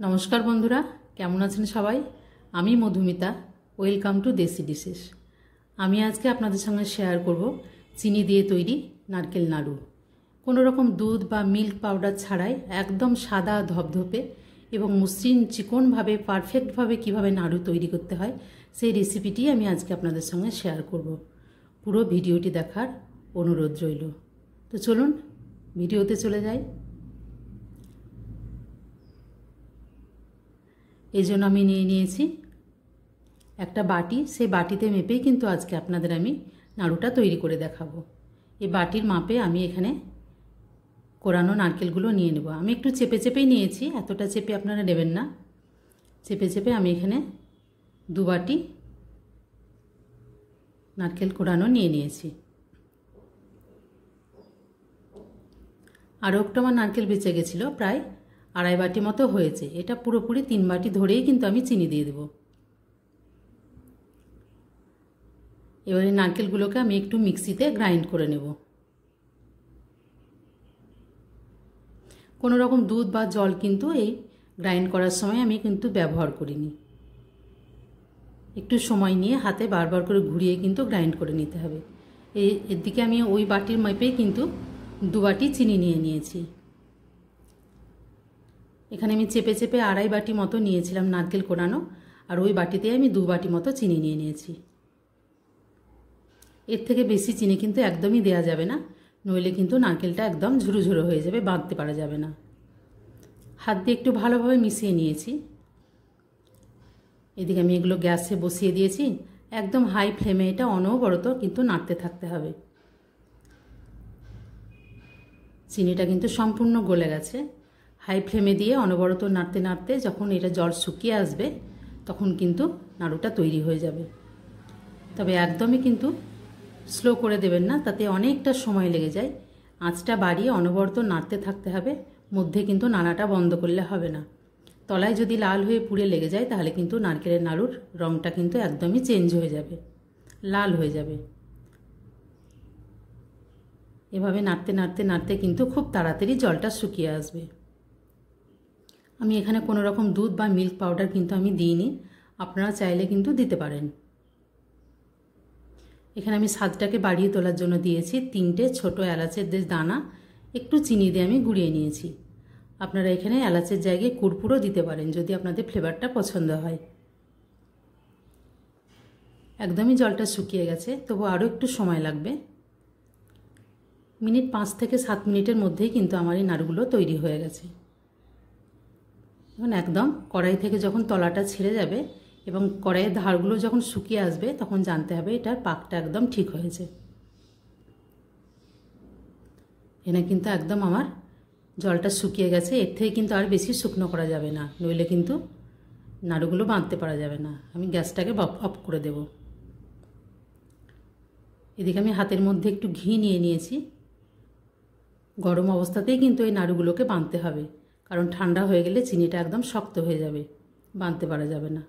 নমস্কার বন্ধুরা, কেমন আছেন সবাই? আমি মধুমিতা। ওয়েলকাম টু দেশি ডিশেস। আমি আজকে আপনাদের সঙ্গে শেয়ার করব চিনি দিয়ে তৈরি নারকেল নাড়ু। কোনো রকম দুধ বা মিল্ক পাউডার ছাড়াই একদম সাদা ধপধপে এবং মসৃণ চিকনভাবে পারফেক্টভাবে কিভাবে নাড়ু তৈরি করতে হয় সেই রেসিপিটি আমি আজকে আপনাদের সঙ্গে শেয়ার করব। পুরো ভিডিওটি দেখার অনুরোধ রইল। তো চলুন ভিডিওতে চলে যাই। এই জন্য আমি নিয়ে নিয়েছি একটা বাটি। সেই বাটিতে মেপেই কিন্তু আজকে আপনাদের আমি নাড়ুটা তৈরি করে দেখাবো। এই বাটির মাপে আমি এখানে কোরানো নারকেলগুলো নিয়ে নেব। আমি একটু চেপে চেপেই নিয়েছি, এতটা চেপে আপনারা নেবেন না। চেপে চেপে আমি এখানে 2 বাটি নারকেল কোরানো নিয়ে নিয়েছি। আরও একটু আমার নারকেল বেঁচে গেছিলো, প্রায় 2.5 বাটি মতো হয়েছে। এটা পুরোপুরি 3 বাটি ধরেই কিন্তু আমি চিনি দিয়ে দেব। এবারে নারকেলগুলোকে আমি একটু মিক্সিতে গ্রাইন্ড করে নেব। কোনো রকম দুধ বা জল কিন্তু এই গ্রাইন্ড করার সময় আমি কিন্তু ব্যবহার করিনি। একটু সময় নিয়ে হাতে বারবার করে ঘুরিয়ে কিন্তু গ্রাইন্ড করে নিতে হবে। এর দিকে আমি ওই বাটির মাপেই কিন্তু 2 বাটি চিনি নিয়ে নিয়েছি। এখানে আমি চেপে চেপে 2.5 বাটি মতো নিয়েছিলাম নারকেল কোরানো, আর ওই বাটিতে আমি 2 বাটি মতো চিনি নিয়ে নিয়েছি। এর থেকে বেশি চিনি কিন্তু একদমই দেওয়া যাবে না, নইলে কিন্তু নারকেলটা একদম ঝুরো ঝুরো হয়ে যাবে, বাঁধতে পারা যাবে না। হাত দিয়ে একটু ভালোভাবে মিশিয়ে নিয়েছি। এদিকে আমি এগুলো গ্যাসে বসিয়ে দিয়েছি। একদম হাই ফ্লেমে এটা অনবরত কিন্তু নাড়তে থাকতে হবে। চিনিটা কিন্তু সম্পূর্ণ গলে গেছে। হাই ফ্লেমে দিয়ে অনবরত নাড়তে নাড়তে যখন এটা জল শুকিয়ে আসবে তখন কিন্তু নাড়ুটা তৈরি হয়ে যাবে। তবে একদমই কিন্তু স্লো করে দেবেন না, তাতে অনেকটা সময় লেগে যায়। আঁচটা বাড়িয়ে অনবরত নাড়তে থাকতে হবে। মধ্যে কিন্তু নাড়াটা বন্ধ করলে হবে না। তলায় যদি লাল হয়ে পুড়ে লেগে যায় তাহলে কিন্তু নারকেলের নাড়ুর রঙটা কিন্তু একদমই চেঞ্জ হয়ে যাবে, লাল হয়ে যাবে। এভাবে নাড়তে নাড়তে নাড়তে কিন্তু খুব তাড়াতাড়ি জলটা শুকিয়ে আসবে। আমি এখানে কোনো রকম দুধ বা মিল্ক পাউডার কিন্তু আমি দিইনি, আপনারা চাইলে কিন্তু দিতে পারেন। এখানে আমি স্বাদটাকে বাড়িয়ে তোলার জন্য দিয়েছি 3টে ছোট এলাচের দানা, একটু চিনি দিয়ে আমি গুঁড়িয়ে নিয়েছি। আপনারা এখানে এলাচের জায়গায় কর্পূরও দিতে পারেন যদি আপনাদের ফ্লেভারটা পছন্দ হয়। একদমই জলটা শুকিয়ে গেছে, তবু আরও একটু সময় লাগবে। 5 থেকে 7 মিনিটের মধ্যেই কিন্তু আমার এই নাড়ুগুলো তৈরি হয়ে গেছে। এখন একদম কড়াই থেকে যখন তলাটা ছেড়ে যাবে এবং কড়াইয়ের ধারগুলো যখন শুকিয়ে আসবে তখন জানতে হবে এটার পাকটা একদম ঠিক হয়েছে। এখানে কিন্তু একদম আমার জলটা শুকিয়ে গেছে। এর থেকে কিন্তু আর বেশি শুকনো করা যাবে না, নইলে কিন্তু নাড়ুগুলো বাঁধতে পারা যাবে না। আমি গ্যাসটাকে অফ করে দেব। এদিকে আমি হাতের মধ্যে একটু ঘি নিয়ে নিয়েছি। গরম অবস্থাতেই কিন্তু এই নাড়ুগুলোকে বাঁধতে হবে, কারণ ঠান্ডা হয়ে গেলে চিনিটা একদম শক্ত হয়ে যাবে, বাঁধতে পারা যাবে না।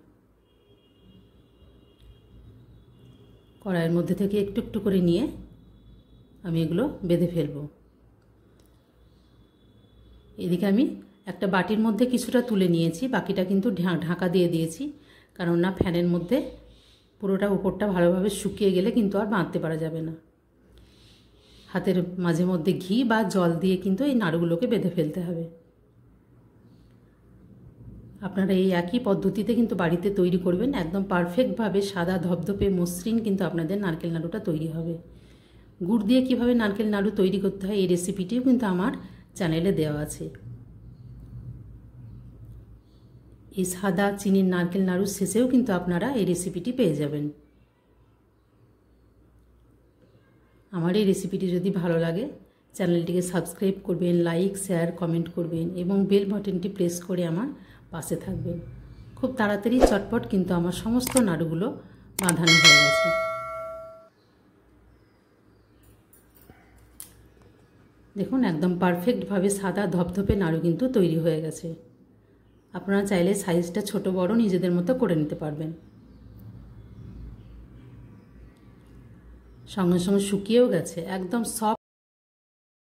কড়াইয়ের মধ্যে থেকে একটু একটু করে নিয়ে আমি এগুলো বেঁধে ফেলব। এদিকে আমি একটা বাটির মধ্যে কিছুটা তুলে নিয়েছি, বাকিটা কিন্তু ঢাকা দিয়ে দিয়েছি, কারণ না ফ্যানের মধ্যে পুরোটা উপরটা ভালোভাবে শুকিয়ে গেলে কিন্তু আর বাঁধতে পারা যাবে না। হাতের মাঝে মধ্যে ঘি বা জল দিয়ে কিন্তু এই নাড়ুগুলোকে বেঁধে ফেলতে হবে। আপনারা এই একই পদ্ধতিতে কিন্তু বাড়িতে তৈরি করবেন, একদম পারফেক্টভাবে সাদা ধপধপে মসৃণ কিন্তু আপনাদের নারকেল নাড়ুটা তৈরি হবে। গুড় দিয়ে কিভাবে নারকেল নাড়ু তৈরি করতে হয় এই রেসিপিটিও কিন্তু আমার চ্যানেলে দেওয়া আছে। এই সাদা চিনির নারকেল নাড়ুর শেষেও কিন্তু আপনারা এই রেসিপিটি পেয়ে যাবেন। আমার এই রেসিপিটি যদি ভালো লাগে চ্যানেলটিকে সাবস্ক্রাইব করবেন, লাইক শেয়ার কমেন্ট করবেন এবং বেল বাটনটি প্রেস করে আমার পাশে থাকবেন। খুব তাড়াতাড়ি চটপট কিন্তু আমার সমস্ত নাড়ুগুলো বাঁধানো হয়ে গেছে। দেখুন একদম পারফেক্টভাবে সাদা ধপধপে নাড়ু কিন্তু তৈরি হয়ে গেছে। আপনারা চাইলে সাইজটা ছোট বড় নিজেদের মতো করে নিতে পারবেন। সঙ্গে সঙ্গে শুকিয়েও গেছে, একদম সফট